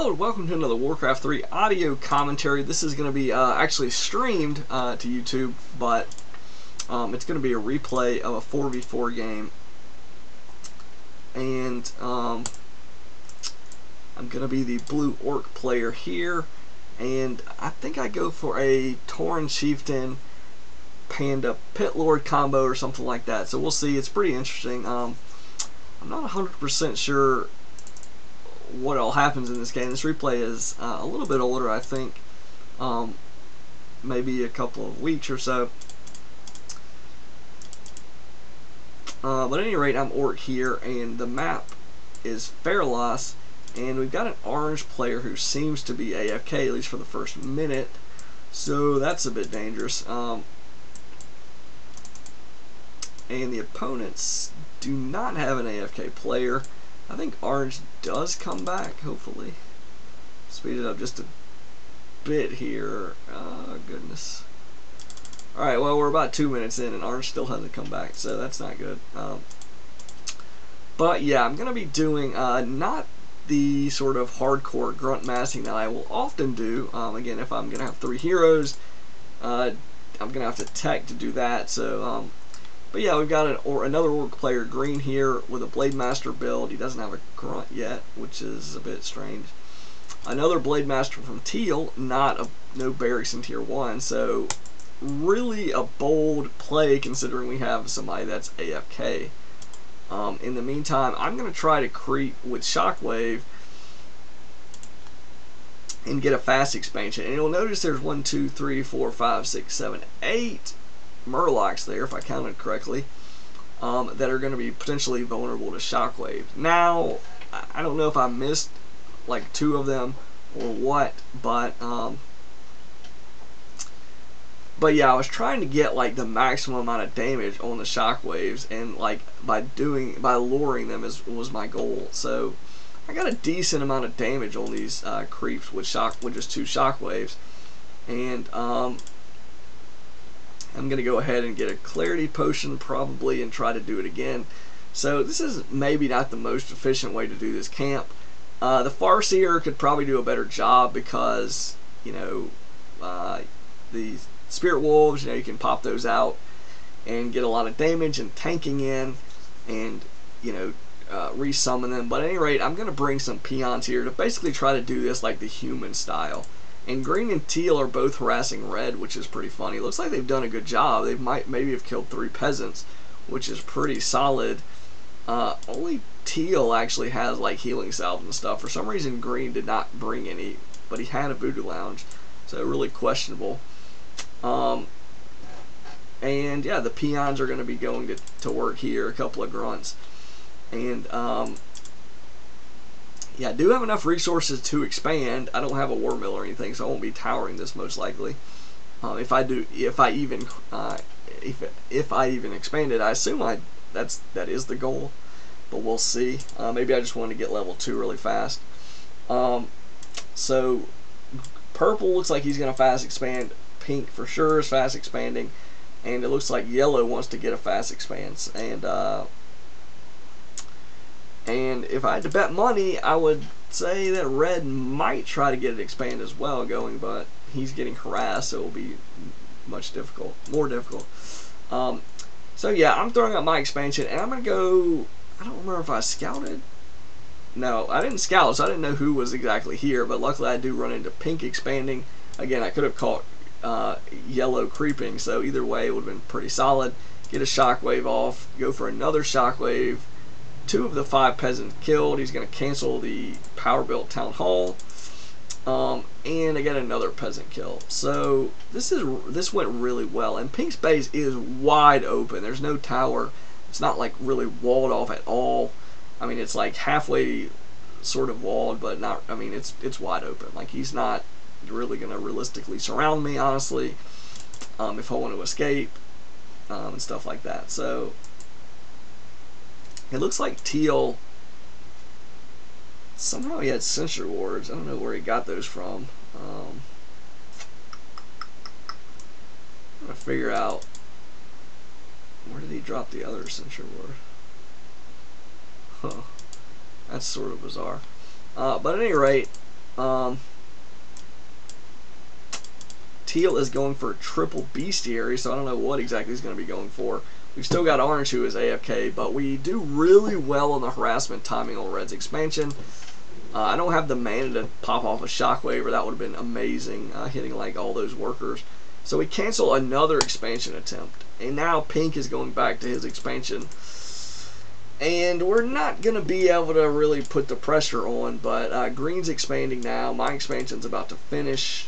Hello and welcome to another Warcraft 3 audio commentary. This is going to be actually streamed to YouTube, but it's going to be a replay of a 4v4 game. And I'm going to be the blue orc player here. And I think I go for a Tauren Chieftain Panda Pit Lord combo or something like that. So we'll see. It's pretty interesting. I'm not 100% sure what all happens in this game. This replay is a little bit older, I think, maybe a couple of weeks or so. But at any rate, I'm Orc here, and the map is Fairloss, and we've got an orange player who seems to be AFK, at least for the first minute, so that's a bit dangerous. And the opponents do not have an AFK player. I think orange does come back, hopefully. Speed it up just a bit here. Oh, goodness. Alright, well, we're about 2 minutes in and orange still hasn't come back, so that's not good. But yeah, I'm going to be doing not the sort of hardcore grunt massing that I will often do. Again, if I'm going to have 3 heroes, I'm going to have to tech to do that, so... But yeah, we've got another orc player, green here, with a Blade Master build. He doesn't have a grunt yet, which is a bit strange. Another Blade Master from teal, no barracks in tier 1, so really a bold play considering we have somebody that's AFK. In the meantime, I'm going to try to creep with Shockwave and get a fast expansion. And you'll notice there's 1, 2, 3, 4, 5, 6, 7, 8 Murlocs there, if I counted correctly, that are going to be potentially vulnerable to Shockwave. Now, I don't know if I missed like 2 of them or what, but yeah, I was trying to get like the maximum amount of damage on the Shockwaves, and like by luring them was my goal. So I got a decent amount of damage on these creeps with just 2 Shockwaves, and I'm going to go ahead and get a clarity potion probably and try to do it again. So this is maybe not the most efficient way to do this camp. The Farseer could probably do a better job because, you know, the Spirit Wolves, you know, you can pop those out and get a lot of damage and tanking in and, you know, resummon them. But at any rate, I'm going to bring some peons here to basically try to do this like the human style. And green and teal are both harassing red, which is pretty funny. It looks like they've done a good job. They might maybe have killed 3 peasants, which is pretty solid. Only teal actually has like healing salves and stuff. For some reason, green did not bring any, but he had a voodoo lounge, so really questionable. And yeah, the peons are going to be going to work here. A couple of grunts, and yeah, I do have enough resources to expand. I don't have a war mill or anything, so I won't be towering this most likely. If I even expand it, I assume that is the goal, but we'll see. Maybe I just want to get level 2 really fast. So purple looks like he's going to fast expand. Pink for sure is fast expanding, and it looks like yellow wants to get a fast expanse. And if I had to bet money, I would say that red might try to get it expand as well going, but he's getting harassed, so it will be more difficult. So yeah, I'm throwing out my expansion, and I'm going to go, I don't remember if I scouted. No, I didn't scout, so I didn't know who was exactly here, but luckily I do run into pink expanding. Again, I could have caught yellow creeping, so either way it would have been pretty solid. Get a Shockwave off, go for another Shockwave. 2 of the 5 peasants killed. He's going to cancel the power built town hall, and I get another peasant kill. So this went really well, and pink's base is wide open. There's no tower. It's not like really walled off at all. I mean, it's like halfway sort of walled, but not. I mean, it's wide open. Like, he's not really going to realistically surround me, honestly, if I want to escape, and stuff like that. So it looks like teal, somehow he had sentry wards. I don't know where he got those from. I'm going to figure out, where did he drop the other sentry ward? Huh. That's sort of bizarre. But at any rate, Teal is going for a triple bestiary, so I don't know what exactly he's going to be going for. We've still got orange, who is AFK, but we do really well on the harassment timing on red's expansion. I don't have the mana to pop off a shockwave, or that would have been amazing, hitting like all those workers. So we cancel another expansion attempt, and now pink is going back to his expansion. And we're not going to be able to really put the pressure on, but green's expanding now. My expansion's about to finish.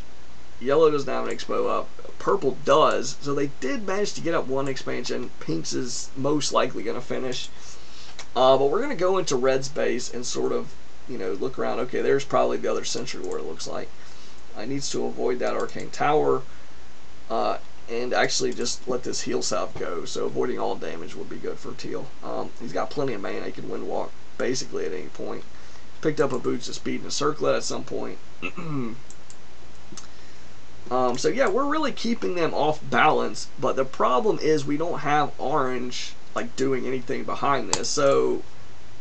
Yellow doesn't have an expo up. Purple does, so they did manage to get up one expansion. Pink's is most likely going to finish. But we're going to go into red's base and sort of, you know, look around. Okay, there's probably the other sentry ward, it looks like. Needs to avoid that arcane tower. And actually just let this heal salve go. So avoiding all damage would be good for Teal. He's got plenty of mana. He can wind walk basically at any point. Picked up a boost of speed and a circlet at some point. So yeah, we're really keeping them off balance. But the problem is we don't have orange like doing anything behind this. So,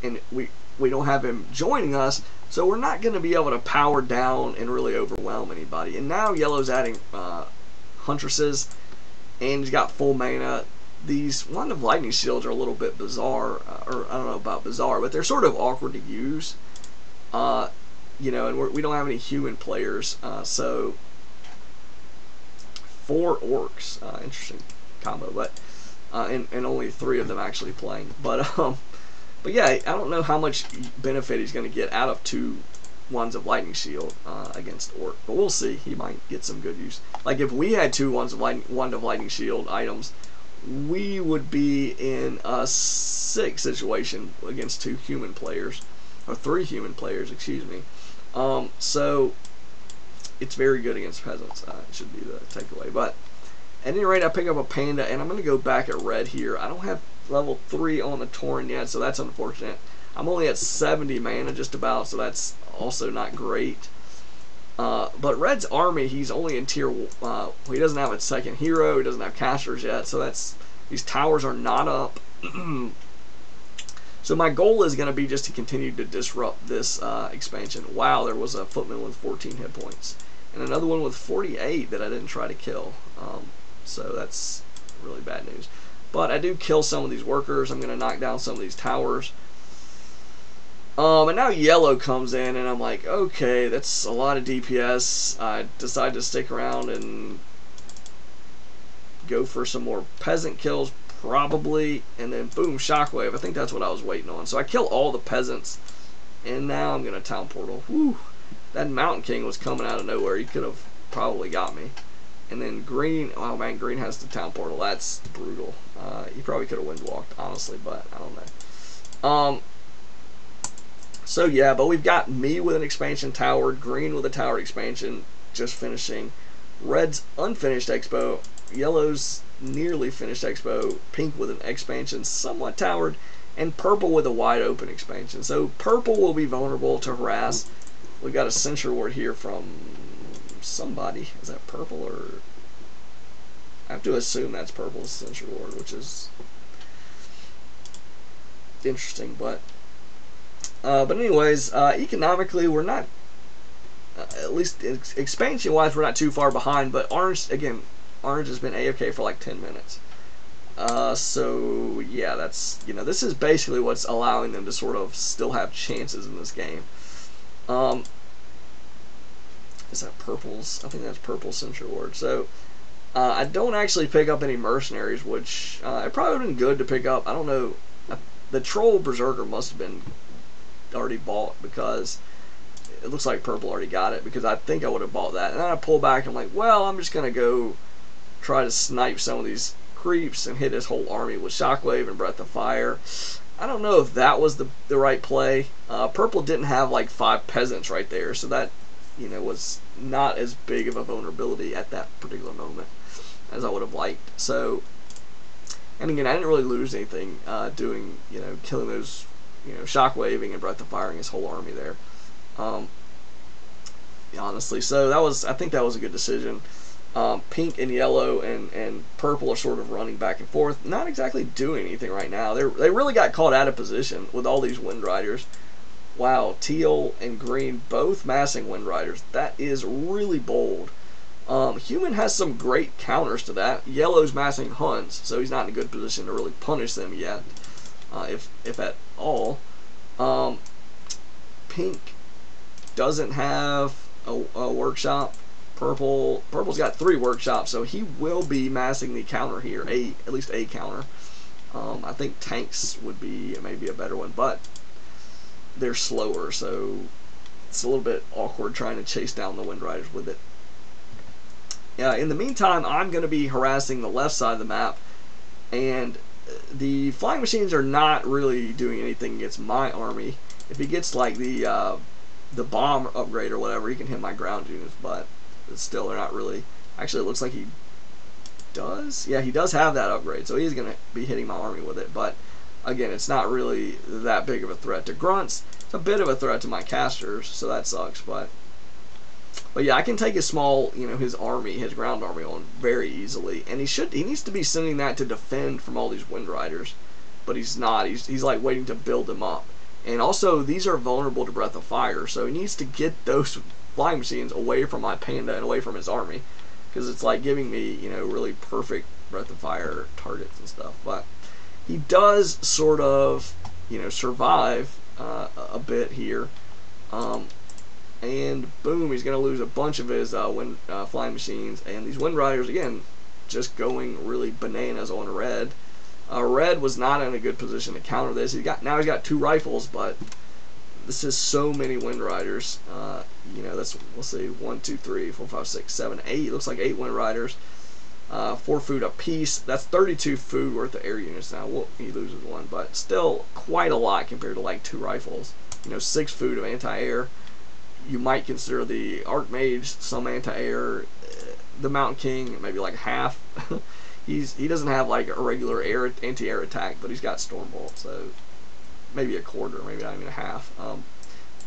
and we don't have him joining us. So we're not going to be able to power down and really overwhelm anybody. And now yellow's adding Huntresses, and he's got full mana. These Wand of Lightning shields are a little bit bizarre, or I don't know about bizarre, but they're sort of awkward to use. You know, and we don't have any human players, so 4 orcs, interesting combo, but and only 3 of them actually playing. But yeah, I don't know how much benefit he's going to get out of 2 Wands of Lightning Shield against Orc, but we'll see. He might get some good use. Like if we had 2 Wand of Lightning Shield items, we would be in a sick situation against 2 human players, or 3 human players, excuse me. So it's very good against peasants. Should be the takeaway. But at any rate, I pick up a panda, and I'm going to go back at red here. I don't have level 3 on the Tauren yet, so that's unfortunate. I'm only at 70 mana just about, so that's also not great. But red's army, he's only in tier, he doesn't have a second hero, he doesn't have casters yet, so that's, these towers are not up. So my goal is going to be just to continue to disrupt this expansion. Wow, there was a footman with 14 hit points, and another one with 48 that I didn't try to kill. So that's really bad news. But I do kill some of these workers. I'm going to knock down some of these towers. And now yellow comes in, and I'm like, okay, that's a lot of DPS. I decide to stick around and go for some more peasant kills, probably, and then boom, shockwave. I think that's what I was waiting on. So I kill all the peasants, and now I'm going to town portal. Whew, that Mountain King was coming out of nowhere. He could have probably got me. And then green, oh man, green has the town portal. That's brutal. He probably could have wind walked, honestly, but I don't know. So yeah, but we've got me with an expansion towered, green with a towered expansion, just finishing. Red's unfinished expo, yellow's nearly finished expo, pink with an expansion somewhat towered, and purple with a wide open expansion. So purple will be vulnerable to harass. We've got a sentry ward here from somebody. Is that purple, or I have to assume that's purple's sentry ward, which is interesting, but anyways, economically we're not, at least expansion wise, we're not too far behind. But orange, again, orange has been AFK for like 10 minutes. So yeah, that's, you know, this is basically what's allowing them to sort of still have chances in this game. Is that purple's? I think that's purple sentry ward. So I don't actually pick up any mercenaries, which it probably would have been good to pick up. I don't know. The troll berserker must have been already bought, because it looks like purple already got it, because I think I would have bought that. And then I pull back and I'm like, well, I'm just gonna go try to snipe some of these creeps and hit his whole army with shockwave and breath of fire. I don't know if that was the right play. Purple didn't have like 5 peasants right there, so that, you know, was not as big of a vulnerability at that particular moment as I would have liked. So, and again, I didn't really lose anything doing, you know, killing those, you know, shockwaving and breath of firing his whole army there. Honestly, so that was, I think that was a good decision. Pink and yellow and purple are sort of running back and forth, not exactly doing anything right now. They really got caught out of position with all these wind riders. Wow, teal and green both massing Wind Riders. That is really bold. Human has some great counters to that. Yellow's massing Huns, so he's not in a good position to really punish them yet, if at all. Pink doesn't have a workshop. Purple's got 3 workshops, so he will be massing the counter here, at least a counter. I think tanks would be maybe a better one, but they're slower, so it's a little bit awkward trying to chase down the Wind Riders with it. In the meantime, I'm going to be harassing the left side of the map, and the flying machines are not really doing anything against my army. If he gets like the bomb upgrade or whatever, he can hit my ground units, but still, they're not really. Actually, it looks like he does. Yeah, he does have that upgrade, so he's going to be hitting my army with it, but again, it's not really that big of a threat to grunts. It's a bit of a threat to my casters, so that sucks, but yeah, I can take his small, his army, his ground army on very easily, and he needs to be sending that to defend from all these Wind Riders, but he's not. He's like waiting to build them up. And also, these are vulnerable to Breath of Fire, so he needs to get those flying machines away from my panda and away from his army, because it's like giving me, really perfect Breath of Fire targets and stuff. But he does sort of, survive a bit here. And boom, he's going to lose a bunch of his flying machines. And these Wind Riders, again, just going really bananas on red. Red was not in a good position to counter this. Now he's got 2 rifles, but this is so many Wind Riders. That's, we'll see, 1, 2, 3, 4, 5, 6, 7, 8. Looks like 8 Wind Riders. 4 food apiece. That's 32 food worth of air units now. Well, he loses 1, but still quite a lot compared to like 2 rifles. 6 food of anti-air. You might consider the Archmage some anti-air. The Mountain King maybe like half. He doesn't have like a regular anti-air attack, but he's got Stormbolt, so maybe a quarter, maybe not even a half,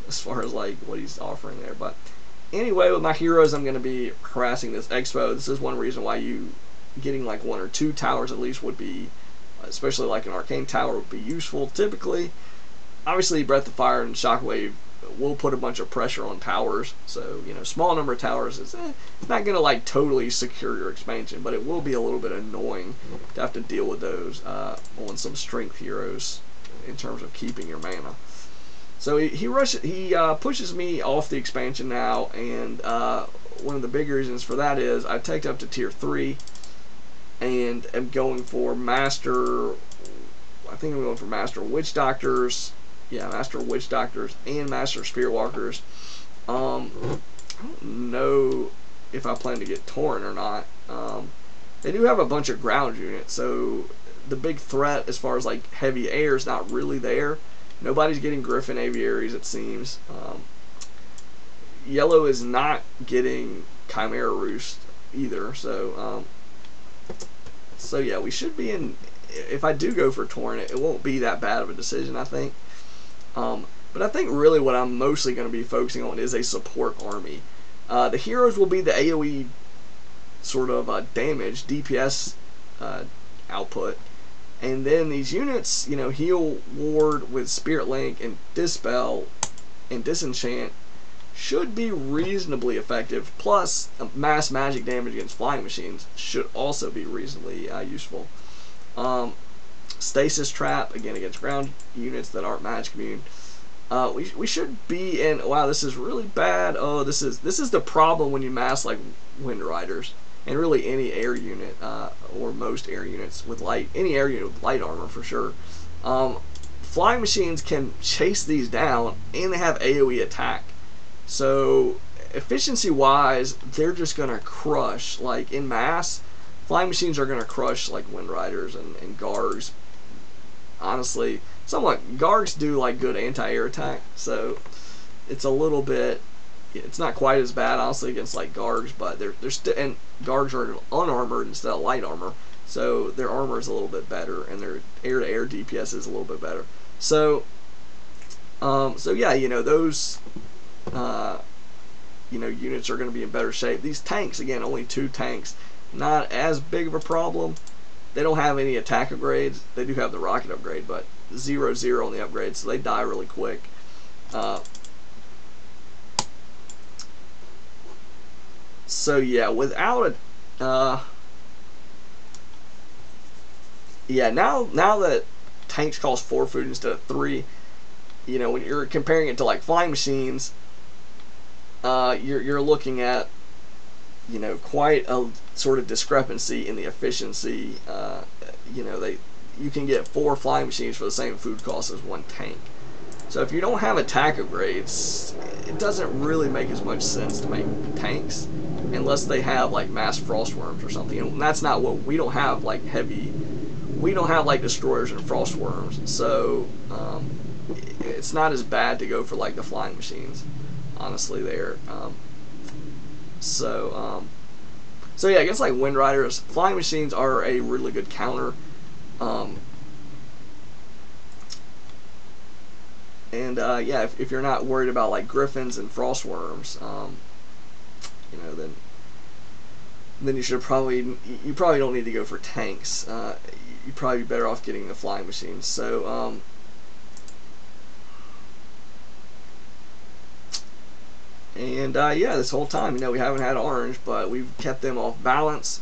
as far as like what he's offering there. But anyway, with my heroes, I'm going to be harassing this Expo. This is one reason why you getting like 1 or 2 towers at least would be, especially like an Arcane Tower, would be useful. Typically, obviously, Breath of Fire and Shockwave will put a bunch of pressure on towers, so small number of towers is not going to like totally secure your expansion, but it will be a little bit annoying to have to deal with those on some strength heroes in terms of keeping your mana. So he pushes me off the expansion now, and one of the big reasons for that is I've taken up to tier 3 and am going for Master. I think I'm going for Master Witch Doctors. Yeah, Master Witch Doctors and Master Spirit Walkers. I don't know if I plan to get Torrent or not. They do have a bunch of ground units, so the big threat as far as like heavy air is not really there. Nobody's getting Griffin Aviaries, it seems. Yellow is not getting Chimera Roost either, so yeah, we should be in. If I do go for Torrent, it won't be that bad of a decision, I think. But I think really what I'm mostly going to be focusing on is a support army. The heroes will be the AoE sort of damage, DPS output. And then these units, heal, ward with Spirit Link and Dispel and Disenchant should be reasonably effective. Plus, mass magic damage against flying machines should also be reasonably useful. Stasis Trap, again, against ground units that aren't magic immune. We should be in. Wow, this is really bad. Oh, this is the problem when you mass like Wind Riders and really any air unit or most air units with any air unit with light armor for sure. Flying machines can chase these down, and they have AoE attack. So efficiency wise, they're just gonna crush like in mass. Flying machines are gonna crush like Wind Riders and Gargs. Honestly, somewhat Gargs do like good anti-air attack, so it's a little bit. It's not quite as bad honestly against like Gargs, but they're still, and Gargs are unarmored instead of light armor, so their armor is a little bit better, and their air-to-air DPS is a little bit better. So yeah, those units are going to be in better shape. These tanks, again, only 2 tanks, not as big of a problem. They don't have any attack upgrades. They do have the rocket upgrade, but 0-0 on the upgrade, so they die really quick. So yeah, without a yeah, now that tanks cost 4 food instead of 3, you know, when you're comparing it to like flying machines, you're looking at, you know, quite a sort of discrepancy in the efficiency. You know, you can get 4 flying machines for the same food cost as 1 tank. So if you don't have attack upgrades, it doesn't really make as much sense to make tanks unless they have like mass frostworms or something. And that's not what we don't have, like heavy. We don't have like destroyers and frostworms, so it's not as bad to go for like the flying machines, honestly. There, so yeah, against like Wind Riders, flying machines are a really good counter. And yeah, if you're not worried about like griffins and frostworms, you know, then you probably don't need to go for tanks. You'd probably be better off getting the flying machines. So and yeah, this whole time, you know, we haven't had orange, but we've kept them off balance.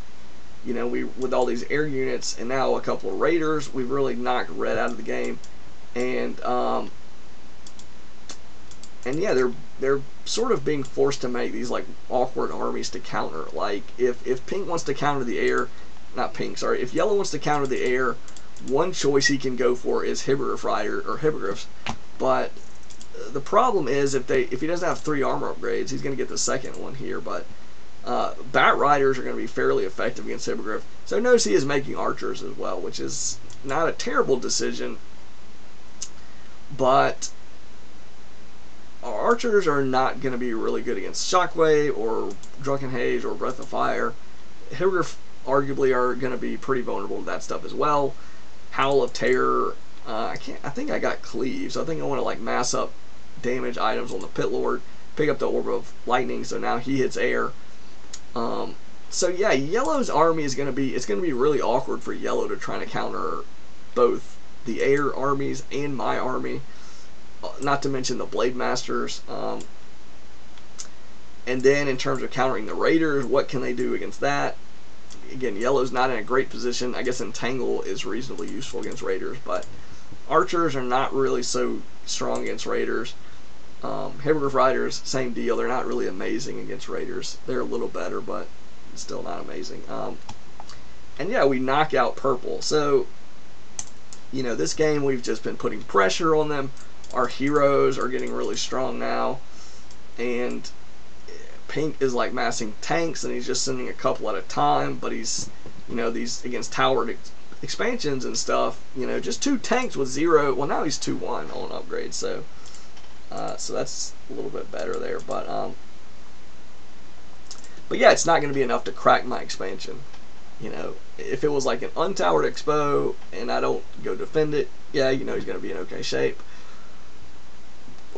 You know, with all these air units and now a couple of raiders, we've really knocked red out of the game. And yeah, they're sort of being forced to make these like awkward armies to counter. Like if pink wants to counter the air, not pink, sorry, if yellow wants to counter the air, one choice he can go for is Hippogriff Rider or Hippogriffs. But the problem is if he doesn't have 3 armor upgrades, he's going to get the second one here. But Bat Riders are going to be fairly effective against Hippogriff. So notice he is making archers as well, which is not a terrible decision. But archers are not going to be really good against Shockwave or Drunken Haze or Breath of Fire. Hippogriff arguably are going to be pretty vulnerable to that stuff as well. Howl of Terror. I think I got Cleave, so I think I want to like mass up damage items on the Pit Lord, pick up the Orb of Lightning, so now he hits air. So yeah, Yellow's army is going to be really awkward for Yellow to try to counter both the air armies and my army. Not to mention the Blade Masters. And then in terms of countering the Raiders, what can they do against that? Again, Yellow's not in a great position. I guess Entangle is reasonably useful against Raiders, but Archers are not really so strong against Raiders. Hippogriff Riders, same deal. They're not really amazing against Raiders. They're a little better, but still not amazing. And yeah, we knock out purple. So, you know, this game we've just been putting pressure on them. Our heroes are getting really strong now, and pink is like massing tanks, and he's just sending a couple at a time. But he's, you know, these against towered expansions and stuff, you know, just 2 tanks with 0. Well, now he's 2-1 on upgrade, so that's a little bit better there. But yeah, it's not going to be enough to crack my expansion. You know, if it was like an untowered expo and I don't go defend it, yeah, you know, he's going to be in okay shape.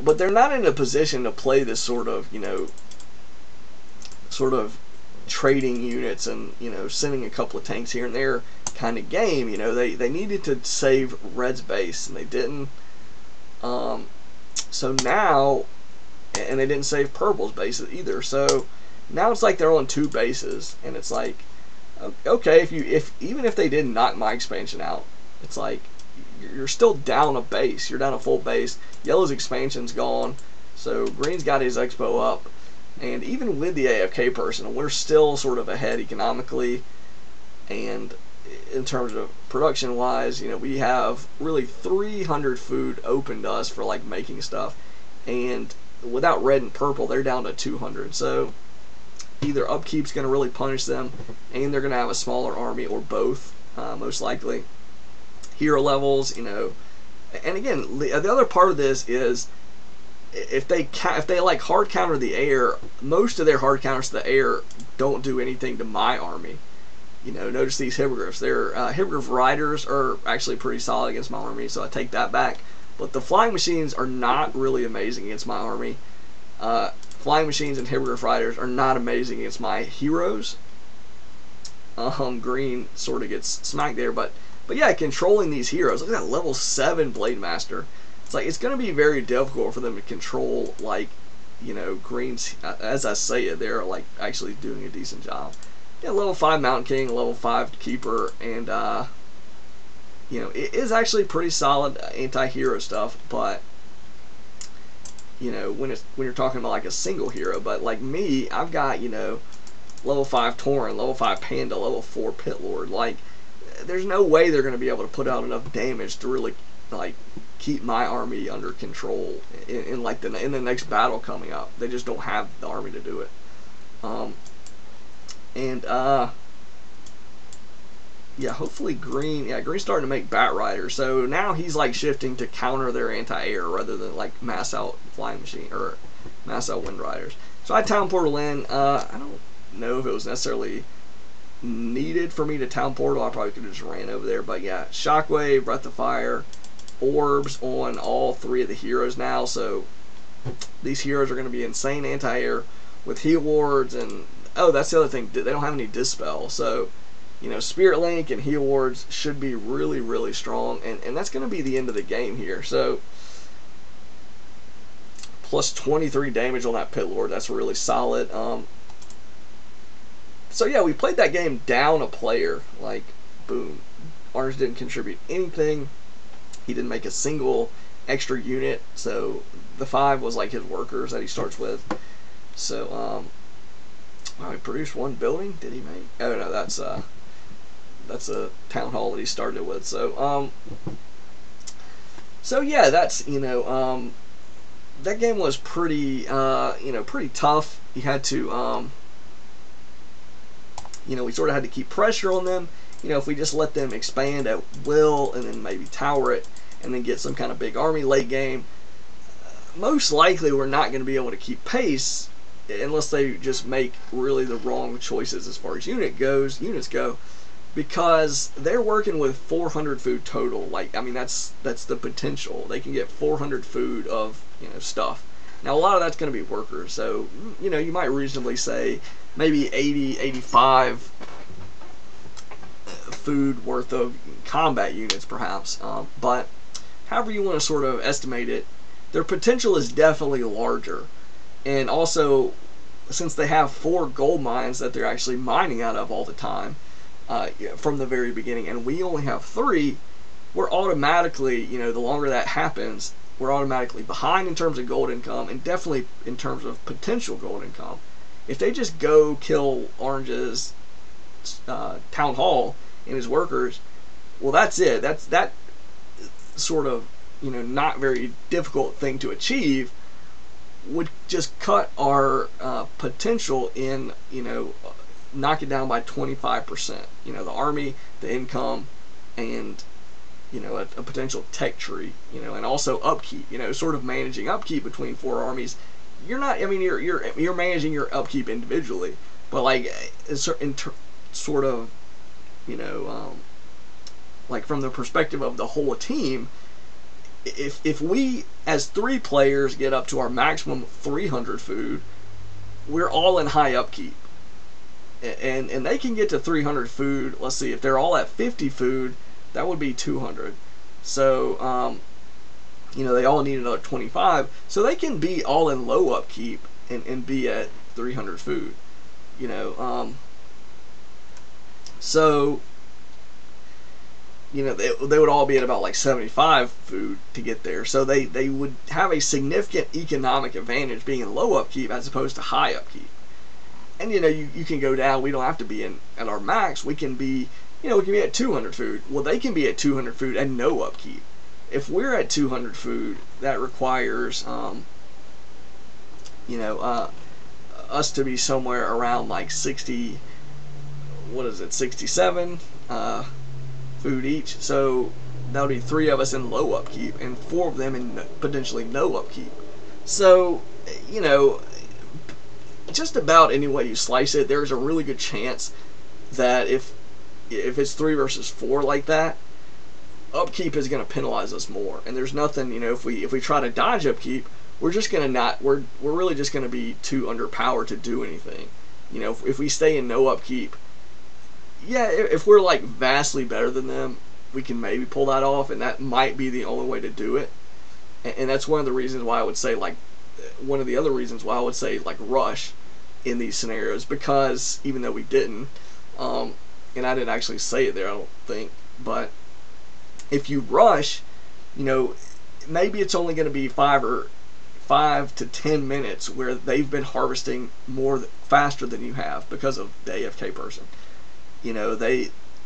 But they're not in a position to play this sort of, you know, trading units and, you know, sending a couple of tanks here and there kind of game. You know, they needed to save Red's base and they didn't. So now, and they didn't save Purple's bases either. So now it's like they're on 2 bases, and it's like, okay, even if they didn't knock my expansion out, it's like you're still down a base. You're down a full base. Yellow's expansion's gone, so Green's got his expo up. And even with the AFK person, we're still sort of ahead economically, and in terms of production wise, you know, we have really 300 food open to us for like making stuff, and without red and purple, they're down to 200. So either upkeep's going to really punish them, and they're going to have a smaller army, or both, most likely. Hero levels, you know, and again, the other part of this is, if they like hard counter the air, most of their hard counters to the air don't do anything to my army. You know, notice these Hippogriffs. Their Hippogriff Riders are actually pretty solid against my army, so I take that back. But the Flying Machines are not really amazing against my army. Flying Machines and Hippogriff Riders are not amazing against my heroes. Green sort of gets smacked there, but yeah, controlling these heroes. Look at that level 7 Blade Master. it's like it's going to be very difficult for them to control, like, you know, greens. As I say it, they're like actually doing a decent job. Yeah, level 5 Mountain King, level 5 Keeper, and you know, it is actually pretty solid anti-hero stuff, but you know, when you're talking about like a single hero, but like me, I've got, you know, level 5 Tauren, level 5 Panda, level 4 Pit Lord. Like, there's no way they're going to be able to put out enough damage to really like keep my army under control in like the next battle coming up. They just don't have the army to do it. Yeah, hopefully green. Yeah, green's starting to make Bat Rider, so now he's like shifting to counter their anti-air rather than like mass out flying machine or mass out Wind Riders. So I town portal in. I don't know if it was necessarily needed for me to town portal. I probably could have just ran over there, but yeah, Shockwave, Breath of Fire, orbs on all 3 of the heroes now. So these heroes are going to be insane anti-air with heal wards, and oh, that's the other thing. They don't have any dispel, so you know, Spirit Link and heal wards should be really, really strong, and that's going to be the end of the game here. So plus 23 damage on that Pit Lord. That's really solid. So yeah, we played that game down a player. Like, boom. Orange didn't contribute anything. He didn't make a single extra unit. So the 5 was like his workers that he starts with. So wow, he produced 1 building. Did he make? Oh no, that's a town hall that he started with. So so yeah, that's, you know, that game was pretty you know, pretty tough. You had to you know, we sort of had to keep pressure on them. You know, if we just let them expand at will and then maybe tower it and then get some kind of big army late game, most likely we're not going to be able to keep pace unless they just make really the wrong choices as far as units go, because they're working with 400 food total. Like, I mean, that's the potential. They can get 400 food of, you know, stuff. Now, a lot of that's going to be workers, so, you know, you might reasonably say maybe 80, 85 food worth of combat units, perhaps. But however you want to sort of estimate it, their potential is definitely larger. And also, since they have 4 gold mines that they're actually mining out of all the time, from the very beginning, and we only have 3, we're automatically, you know, the longer that happens, we're automatically behind in terms of gold income, and definitely in terms of potential gold income. If they just go kill Orange's town hall and his workers, well, that's it. That sort of, you know, not very difficult thing to achieve would just cut our potential in, you know, knock it down by 25%. You know, the army, the income, and, you know, a potential tech tree, you know, and also upkeep, you know, sort of managing upkeep between 4 armies. You're not, I mean, you're managing your upkeep individually, but like sort of, you know, like from the perspective of the whole team, if we as 3 players get up to our maximum 300 food, we're all in high upkeep. And they can get to 300 food. Let's see, if they're all at 50 food, that would be 200. So, you know, they all need another 25. So they can be all in low upkeep and be at 300 food. You know, so, you know, they would all be at about like 75 food to get there. So they would have a significant economic advantage being in low upkeep as opposed to high upkeep. And, you know, you can go down. We don't have to be at our max. We can be, you know, we can be at 200 food. Well, they can be at 200 food and no upkeep. If we're at 200 food, that requires, you know, us to be somewhere around like 60, what is it, 67 food each. So that would be 3 of us in low upkeep and 4 of them in potentially no upkeep. So, you know, just about any way you slice it, there's a really good chance that if it's 3 versus 4 like that, upkeep is going to penalize us more. And there's nothing, you know, if we try to dodge upkeep, we're just going to we're really just going to be too underpowered to do anything. You know, if we stay in no upkeep, yeah, if we're like vastly better than them, we can maybe pull that off, and that might be the only way to do it. And that's one of the reasons why I would say like one of the other reasons why I would say like rush in these scenarios, because even though we didn't, and I didn't actually say it there, I don't think, but if you rush, you know, maybe it's only going to be 5 to 10 minutes where they've been harvesting more faster than you have because of the AFK person.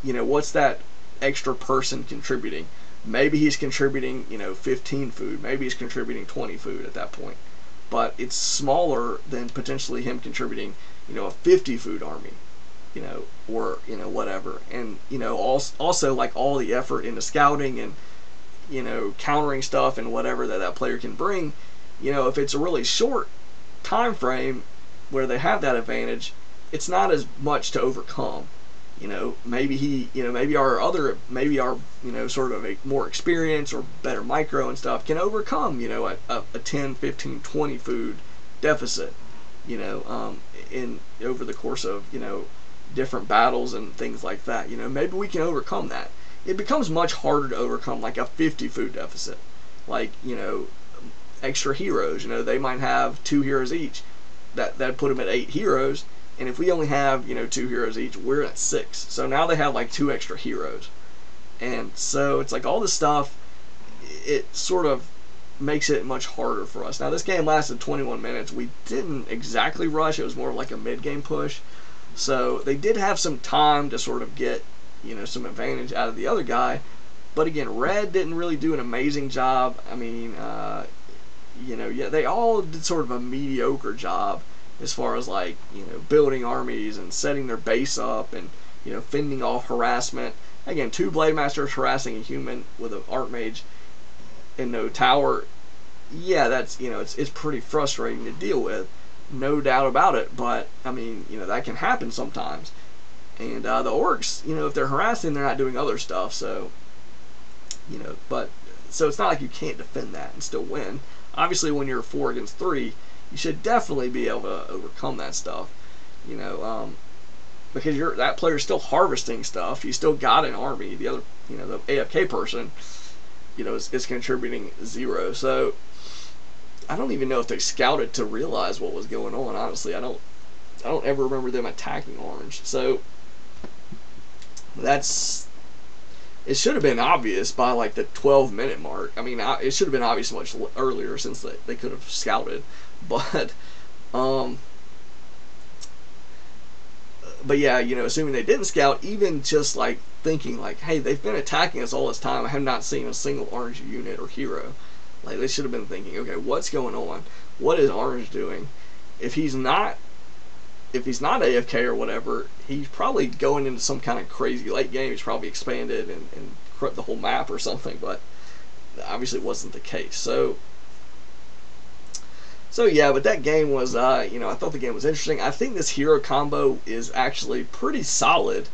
What's that extra person contributing? Maybe he's contributing, 15 food. Maybe he's contributing 20 food at that point. But it's smaller than potentially him contributing, a 50 food army, or, whatever. And, also like all the effort into scouting and, countering stuff and whatever that player can bring, if it's a really short time frame where they have that advantage, it's not as much to overcome. Maybe our sort of a more experience or better micro and stuff can overcome, a 10, 15, 20 food deficit, in over the course of, different battles and things like that. Maybe we can overcome that. It becomes much harder to overcome like a 50 food deficit. Like, extra heroes, they might have 2 heroes each. That put them at 8 heroes. And if we only have, 2 heroes each, we're at 6. So now they have like 2 extra heroes. And so it's like all this stuff, it sort of makes it much harder for us. Now this game lasted 21 minutes. We didn't exactly rush. It was more like a mid-game push. So they did have some time to sort of get, some advantage out of the other guy. But again, Red didn't really do an amazing job. I mean, they all did sort of a mediocre job as far as like, building armies and setting their base up and, fending off harassment. Again, 2 Blade Masters harassing a human with an Archmage and no tower. Yeah, that's, it's pretty frustrating to deal with. No doubt about it. But, I mean, that can happen sometimes. And the Orcs, if they're harassing, they're not doing other stuff. So, so it's not like you can't defend that and still win. Obviously, when you're 4 against 3, you should definitely be able to overcome that stuff, because that player's still harvesting stuff. You still got an army. The other, the AFK person, is contributing 0. So I don't even know if they scouted to realize what was going on. Honestly, I don't ever remember them attacking orange. So it should have been obvious by like the 12-minute mark. I mean, it should have been obvious much earlier since they could have scouted. But yeah, assuming they didn't scout, even just like thinking like, hey, they've been attacking us all this time. I have not seen a single orange unit or hero. Like, they should have been thinking, okay, what's going on? What is orange doing? If he's not AFK or whatever, he's probably going into some kind of crazy late game. He's probably expanded and corrupt the whole map or something, but obviously it wasn't the case. So yeah, but that game was, I thought the game was interesting. I think this hero combo is actually pretty solid,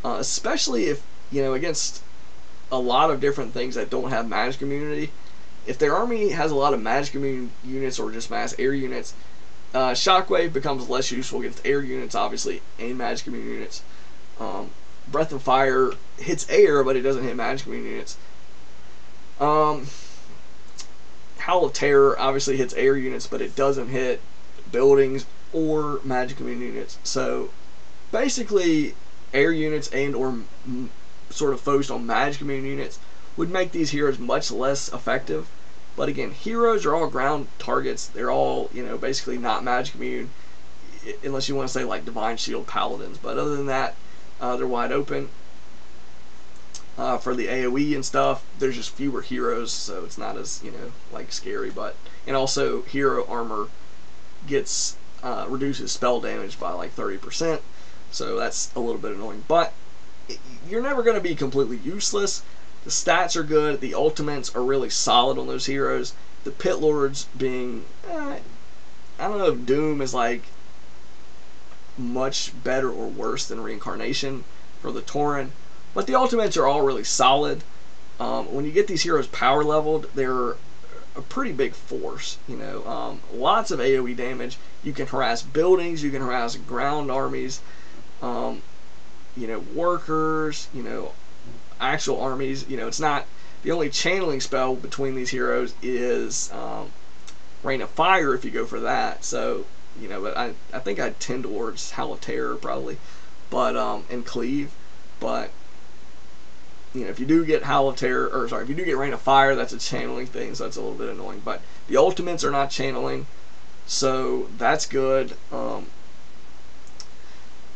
especially if, against a lot of different things that don't have magic immunity. If their army has a lot of magic immune units or just mass air units, Shockwave becomes less useful against air units, obviously, and magic immune units. Breath of Fire hits air, but it doesn't hit magic immune units. Howl of Terror obviously hits air units, but it doesn't hit buildings or magic immune units. So basically, air units and or sort of focused on magic immune units would make these heroes much less effective. But again, heroes are all ground targets. They're all, basically not magic immune, unless you want to say like Divine Shield Paladins. But other than that, they're wide open. For the AoE and stuff, there's just fewer heroes, so it's not as, like scary. And also, hero armor gets reduces spell damage by like 30%, so that's a little bit annoying. But you're never going to be completely useless. The stats are good. The ultimates are really solid on those heroes. The Pit Lords being, I don't know if Doom is like much better or worse than Reincarnation for the Tauren, but the ultimates are all really solid. When you get these heroes power leveled, they're a pretty big force. Lots of AoE damage. You can harass buildings. You can harass ground armies. Workers. Actual armies. It's not The only channeling spell between these heroes is Rain of Fire if you go for that. So, you know, but I think I'd tend towards Howl of Terror probably, but and Cleave. But you know, if you do get Howl of Terror, or sorry, if you do get Rain of Fire, that's a channeling thing, so that's a little bit annoying. But the ultimates are not channeling, so that's good.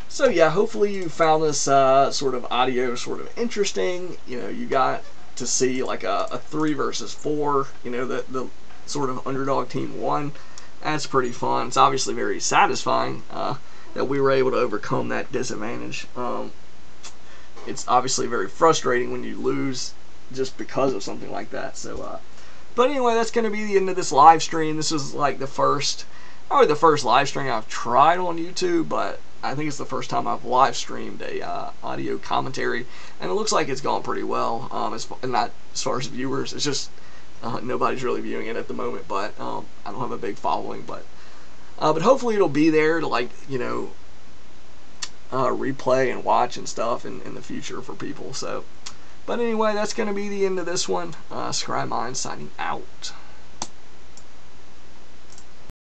So yeah, hopefully you found this sort of audio sort of interesting. You know, you got to see like a 3 versus 4. You know, the sort of underdog team won. That's pretty fun. It's obviously very satisfying that we were able to overcome that disadvantage. It's obviously very frustrating when you lose just because of something like that. So, but anyway, that's going to be the end of this live stream. This is like probably the first live stream I've tried on YouTube, but I think it's the first time I've live streamed a audio commentary, and it looks like it's gone pretty well. Not as far as viewers, it's just nobody's really viewing it at the moment. But I don't have a big following, but hopefully it'll be there to, like, you know, replay and watch and stuff in the future for people. So, but anyway, that's going to be the end of this one. Scry Mind signing out.